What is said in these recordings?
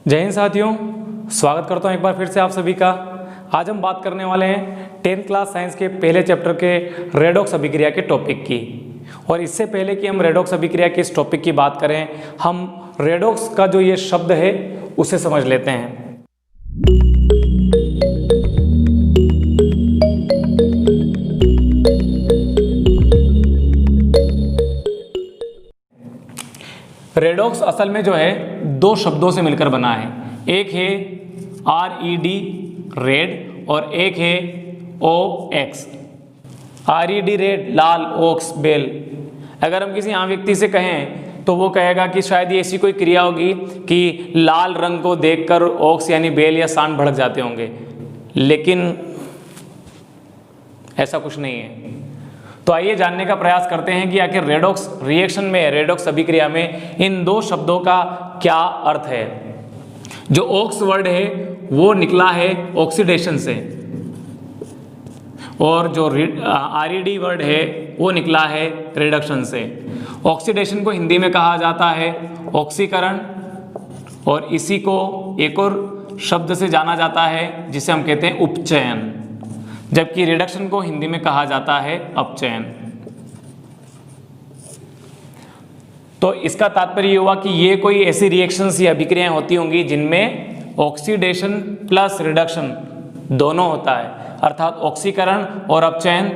जय हिंद साथियों, स्वागत करता हूं एक बार फिर से आप सभी का। आज हम बात करने वाले हैं 10th क्लास साइंस के पहले चैप्टर के रेडॉक्स अभिक्रिया के टॉपिक की। और इससे पहले कि हम रेडॉक्स अभिक्रिया के इस टॉपिक की बात करें, हम रेडॉक्स का जो ये शब्द है उसे समझ लेते हैं। रेडॉक्स असल में जो है दो शब्दों से मिलकर बना है। एक है RED रेड और एक है OX। RED रेड लाल, OX बेल। अगर हम किसी आम व्यक्ति से कहें तो वो कहेगा कि शायद ये ऐसी कोई क्रिया होगी कि लाल रंग को देखकर OX यानी बेल या सांड भड़क जाते होंगे, लेकिन ऐसा कुछ नहीं है। तो आइए जानने का प्रयास करते हैं कि आखिर रेडॉक्स रिएक्शन में, रेडॉक्स अभिक्रिया में इन दो शब्दों का क्या अर्थ है। जो OX वर्ड है वो निकला है ऑक्सीडेशन से, और जो RED वर्ड है वो निकला है रिडक्शन से। ऑक्सीडेशन को हिंदी में कहा जाता है ऑक्सीकरण, और इसी को एक और शब्द से जाना जाता है जिसे हम कहते हैं उपचयन, जबकि रिडक्शन को हिंदी में कहा जाता है अपचयन। तो इसका तात्पर्य हुआ कि ये कोई ऐसी रिएक्शंस या अभिक्रियाएं होती होंगी जिनमें ऑक्सीडेशन प्लस रिडक्शन दोनों होता है, अर्थात ऑक्सीकरण और अपचयन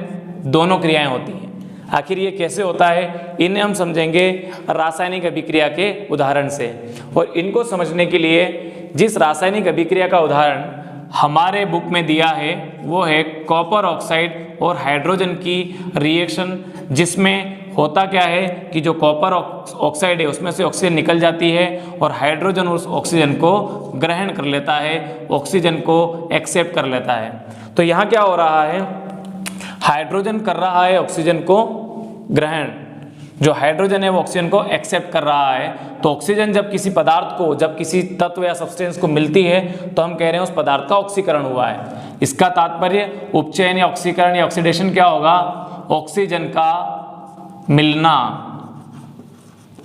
दोनों क्रियाएं होती हैं। आखिर ये कैसे होता है, इन्हें हम समझेंगे रासायनिक अभिक्रिया के उदाहरण से। और इनको समझने के लिए जिस रासायनिक अभिक्रिया का उदाहरण हमारे बुक में दिया है वो है कॉपर ऑक्साइड और हाइड्रोजन की रिएक्शन, जिसमें होता क्या है कि जो कॉपर ऑक्साइड है उसमें से ऑक्सीजन निकल जाती है और हाइड्रोजन उस ऑक्सीजन को ग्रहण कर लेता है, ऑक्सीजन को एक्सेप्ट कर लेता है। तो यहाँ क्या हो रहा है, हाइड्रोजन कर रहा है ऑक्सीजन को ग्रहण, जो हाइड्रोजन है वो ऑक्सीजन को एक्सेप्ट कर रहा है। तो ऑक्सीजन जब किसी पदार्थ को, जब किसी तत्व या सब्सटेंस को मिलती है तो हम कह रहे हैं उस पदार्थ का ऑक्सीकरण हुआ है। इसका तात्पर्य उपचयन या ऑक्सीकरण या ऑक्सीडेशन क्या होगा, ऑक्सीजन का मिलना,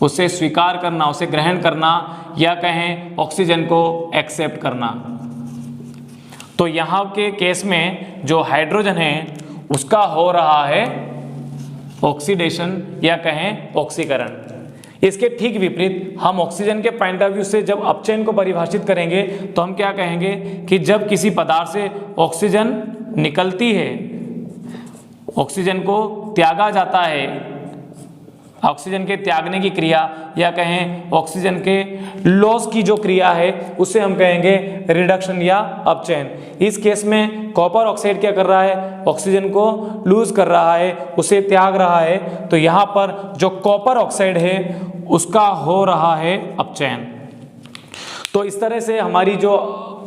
उसे स्वीकार करना, उसे ग्रहण करना, या कहें ऑक्सीजन को एक्सेप्ट करना। तो यहाँ के केस में जो हाइड्रोजन है उसका हो रहा है ऑक्सीडेशन या कहें ऑक्सीकरण। इसके ठीक विपरीत हम ऑक्सीजन के पॉइंट ऑफ व्यू से जब अपचयन को परिभाषित करेंगे तो हम क्या कहेंगे कि जब किसी पदार्थ से ऑक्सीजन निकलती है, ऑक्सीजन को त्यागा जाता है, ऑक्सीजन के त्यागने की क्रिया या कहें ऑक्सीजन के लॉस की जो क्रिया है उसे हम कहेंगे रिडक्शन या अपचयन। इस केस में कॉपर ऑक्साइड क्या कर रहा है, ऑक्सीजन को लूज कर रहा है, उसे त्याग रहा है। तो यहाँ पर जो कॉपर ऑक्साइड है उसका हो रहा है अपचयन। तो इस तरह से हमारी जो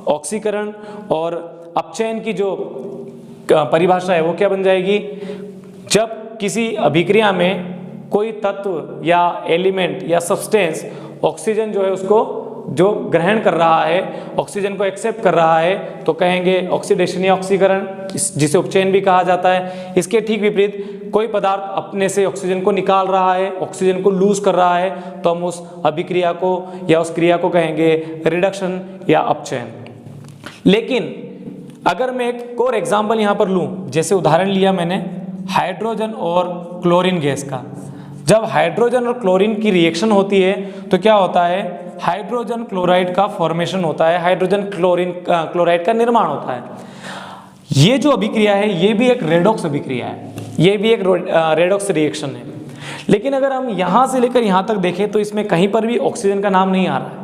ऑक्सीकरण और अपचयन की जो परिभाषा है वो क्या बन जाएगी, जब किसी अभिक्रिया में कोई तत्व या एलिमेंट या सब्सटेंस ऑक्सीजन जो है उसको जो ग्रहण कर रहा है, ऑक्सीजन को एक्सेप्ट कर रहा है, तो कहेंगे ऑक्सीडेशन या ऑक्सीकरण, जिसे उपचयन भी कहा जाता है। इसके ठीक विपरीत कोई पदार्थ अपने से ऑक्सीजन को निकाल रहा है, ऑक्सीजन को लूज कर रहा है, तो हम उस अभिक्रिया को या उस क्रिया को कहेंगे रिडक्शन या अपचयन। लेकिन अगर मैं एक और एग्जाम्पल यहाँ पर लूँ, जैसे उदाहरण लिया मैंने हाइड्रोजन और क्लोरीन गैस का। जब हाइड्रोजन और क्लोरीन की रिएक्शन होती है तो क्या होता है, हाइड्रोजन क्लोराइड का फॉर्मेशन होता है, हाइड्रोजन क्लोराइड का निर्माण होता है। ये जो अभिक्रिया है ये भी एक रेडॉक्स अभिक्रिया है, ये भी एक रेडॉक्स रिएक्शन है। लेकिन अगर हम यहाँ से लेकर यहाँ तक देखें तो इसमें कहीं पर भी ऑक्सीजन का नाम नहीं आ रहा है,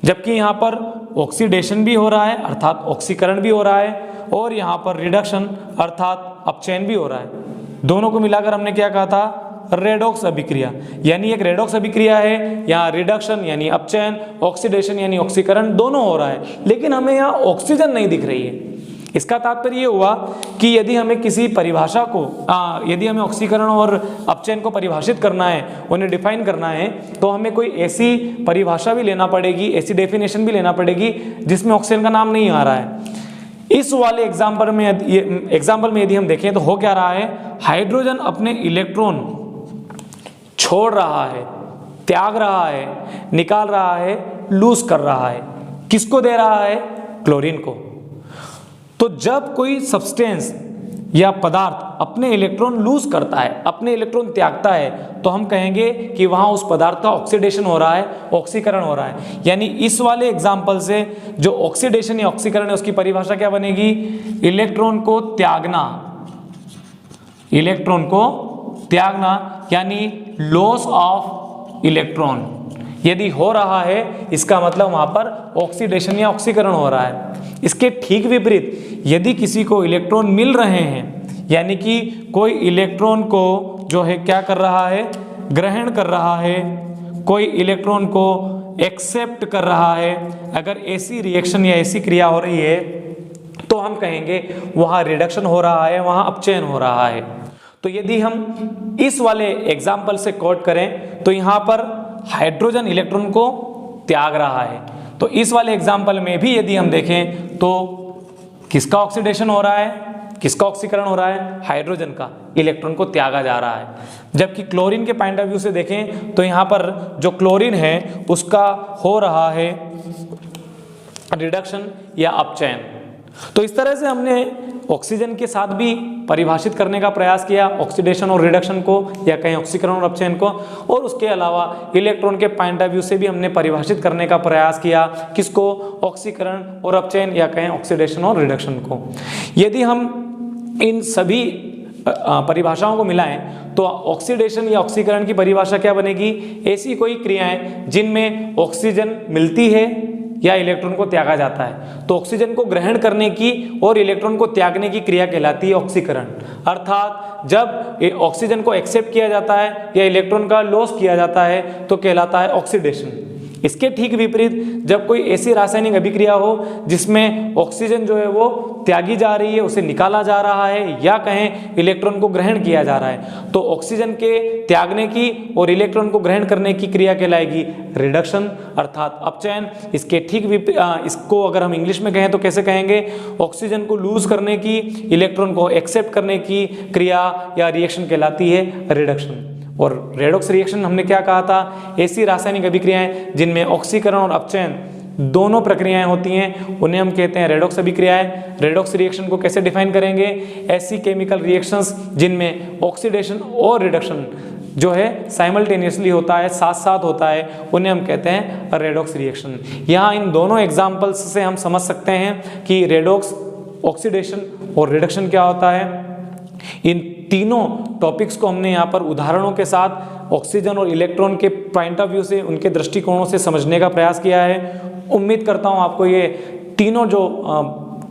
जबकि यहाँ पर ऑक्सीडेशन भी हो रहा है अर्थात ऑक्सीकरण भी हो रहा है, और यहाँ पर रिडक्शन अर्थात अपचयन भी हो रहा है। दोनों को मिलाकर हमने क्या कहा था, रेडॉक्स अभिक्रिया। यानी एक रेडॉक्स अभिक्रिया है, यहाँ रिडक्शन यानी अपचयन, ऑक्सीडेशन यानी ऑक्सीकरण दोनों हो रहा है, लेकिन हमें यहाँ ऑक्सीजन नहीं दिख रही है। इसका तात्पर्य ये हुआ कि यदि हमें किसी परिभाषा को यदि हमें ऑक्सीकरण और अपचयन को परिभाषित करना है, उन्हें डिफाइन करना है, तो हमें कोई ऐसी परिभाषा भी लेना पड़ेगी, ऐसी डेफिनेशन भी लेना पड़ेगी जिसमें ऑक्सीजन का नाम नहीं आ रहा है। इस वाले एग्जाम्पल में यदि हम देखें तो हो क्या रहा है, हाइड्रोजन अपने इलेक्ट्रॉन छोड़ रहा है, त्याग रहा है, निकाल रहा है, लूज कर रहा है। किसको दे रहा है? क्लोरीन को। तो जब कोई सब्सटेंस या पदार्थ अपने इलेक्ट्रॉन लूज करता है, अपने इलेक्ट्रॉन त्यागता है, तो हम कहेंगे कि वहां उस पदार्थ का ऑक्सीडेशन हो रहा है, ऑक्सीकरण हो रहा है। यानी इस वाले एग्जाम्पल से जो ऑक्सीडेशन या ऑक्सीकरण है उसकी परिभाषा क्या बनेगी? इलेक्ट्रॉन को त्यागना, इलेक्ट्रॉन को त्यागना यानी लॉस ऑफ इलेक्ट्रॉन यदि हो रहा है, इसका मतलब वहां पर ऑक्सीडेशन या ऑक्सीकरण हो रहा है। इसके ठीक विपरीत यदि किसी को इलेक्ट्रॉन मिल रहे हैं, यानी कि कोई इलेक्ट्रॉन को जो है क्या कर रहा है? ग्रहण कर रहा है, कोई इलेक्ट्रॉन को एक्सेप्ट कर रहा है, अगर ऐसी रिएक्शन या ऐसी क्रिया हो रही है तो हम कहेंगे वहां रिडक्शन हो रहा है, वहां अपचयन हो रहा है। तो यदि हम इस वाले एग्जाम्पल से कोट करें तो यहां पर हाइड्रोजन इलेक्ट्रॉन को त्याग रहा है। तो इस वाले एग्जाम्पल में भी यदि हम देखें तो किसका ऑक्सीडेशन हो रहा है, किसका ऑक्सीकरण हो रहा है? हाइड्रोजन का इलेक्ट्रॉन को त्यागा जा रहा है। जबकि क्लोरीन के पॉइंट ऑफ व्यू से देखें तो यहाँ पर जो क्लोरीन है उसका हो रहा है रिडक्शन या अपचयन। तो इस तरह से हमने ऑक्सीजन के साथ भी परिभाषित करने का प्रयास किया ऑक्सीडेशन और रिडक्शन को, या कहीं ऑक्सीकरण और अपचयन को, और उसके अलावा इलेक्ट्रॉन के पॉइंट ऑफ व्यू से भी हमने परिभाषित करने का प्रयास किया किसको? ऑक्सीकरण और अपचयन, या कहीं ऑक्सीडेशन और रिडक्शन को। यदि हम इन सभी परिभाषाओं को मिलाएं तो ऑक्सीडेशन या ऑक्सीकरण की परिभाषा क्या बनेगी? ऐसी कोई क्रियाएं जिनमें ऑक्सीजन मिलती है या इलेक्ट्रॉन को त्यागा जाता है। तो ऑक्सीजन को ग्रहण करने की और इलेक्ट्रॉन को त्यागने की क्रिया कहलाती है ऑक्सीकरण। अर्थात जब ऑक्सीजन को एक्सेप्ट किया जाता है या इलेक्ट्रॉन का लॉस किया जाता है तो कहलाता है ऑक्सीडेशन। इसके ठीक विपरीत जब कोई ऐसी रासायनिक अभिक्रिया हो जिसमें ऑक्सीजन जो है वो त्यागी जा रही है, उसे निकाला जा रहा है, या कहें इलेक्ट्रॉन को ग्रहण किया जा रहा है, तो ऑक्सीजन के त्यागने की और इलेक्ट्रॉन को ग्रहण करने की क्रिया कहलाएगी रिडक्शन अर्थात अपचयन। इसके ठीक विपरीत इसको अगर हम इंग्लिश में कहें तो कैसे कहेंगे? ऑक्सीजन को लूज करने की, इलेक्ट्रॉन को एक्सेप्ट करने की क्रिया या रिएक्शन कहलाती है रिडक्शन। और रेडॉक्स रिएक्शन हमने क्या कहा था? ऐसी रासायनिक अभिक्रियाएं जिनमें ऑक्सीकरण और अपचयन दोनों प्रक्रियाएं होती हैं उन्हें हम कहते हैं रेडॉक्स अभिक्रियाएं। रेडॉक्स रिएक्शन को कैसे डिफाइन करेंगे? ऐसी केमिकल रिएक्शंस जिनमें ऑक्सीडेशन और रिडक्शन जो है साइमल्टेनियसली होता है, साथ साथ होता है, उन्हें हम कहते हैं रेडॉक्स रिएक्शन। यहाँ इन दोनों एग्जाम्पल्स से हम समझ सकते हैं कि रेडॉक्स, ऑक्सीडेशन और रिडक्शन क्या होता है। इन तीनों टॉपिक्स को हमने यहाँ पर उदाहरणों के साथ ऑक्सीजन और इलेक्ट्रॉन के पॉइंट ऑफ व्यू से, उनके दृष्टिकोणों से समझने का प्रयास किया है। उम्मीद करता हूँ आपको ये तीनों जो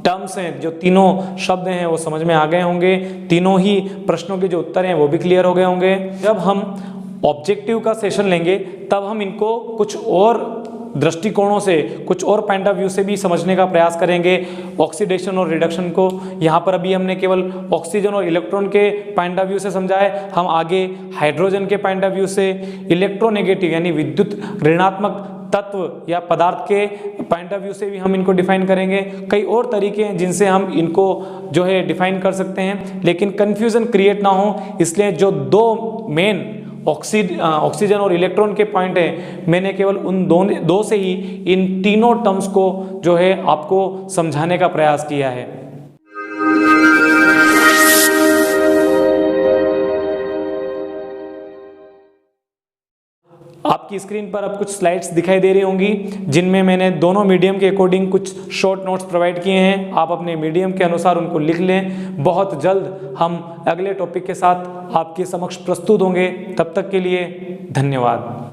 टर्म्स हैं, जो तीनों शब्द हैं वो समझ में आ गए होंगे। तीनों ही प्रश्नों के जो उत्तर हैं वो भी क्लियर हो गए होंगे। जब हम ऑब्जेक्टिव का सेशन लेंगे तब हम इनको कुछ और दृष्टिकोणों से, कुछ और पॉइंट ऑफ व्यू से भी समझने का प्रयास करेंगे ऑक्सीडेशन और रिडक्शन को। यहाँ पर अभी हमने केवल ऑक्सीजन और इलेक्ट्रॉन के पॉइंट ऑफ व्यू से समझा है। हम आगे हाइड्रोजन के पॉइंट ऑफ व्यू से, इलेक्ट्रोनेगेटिव यानी विद्युत ऋणात्मक तत्व या पदार्थ के पॉइंट ऑफ व्यू से भी हम इनको डिफाइन करेंगे। कई और तरीके हैं जिनसे हम इनको जो है डिफाइन कर सकते हैं, लेकिन कन्फ्यूजन क्रिएट ना हो इसलिए जो दो मेन ऑक्सीजन और इलेक्ट्रॉन के पॉइंट है, मैंने केवल उन दो से ही इन तीनों टर्म्स को जो है आपको समझाने का प्रयास किया है। आपकी स्क्रीन पर अब कुछ स्लाइड्स दिखाई दे रही होंगी जिनमें मैंने दोनों मीडियम के अकॉर्डिंग कुछ शॉर्ट नोट्स प्रोवाइड किए हैं। आप अपने मीडियम के अनुसार उनको लिख लें। बहुत जल्द हम अगले टॉपिक के साथ आपके समक्ष प्रस्तुत होंगे। तब तक के लिए धन्यवाद।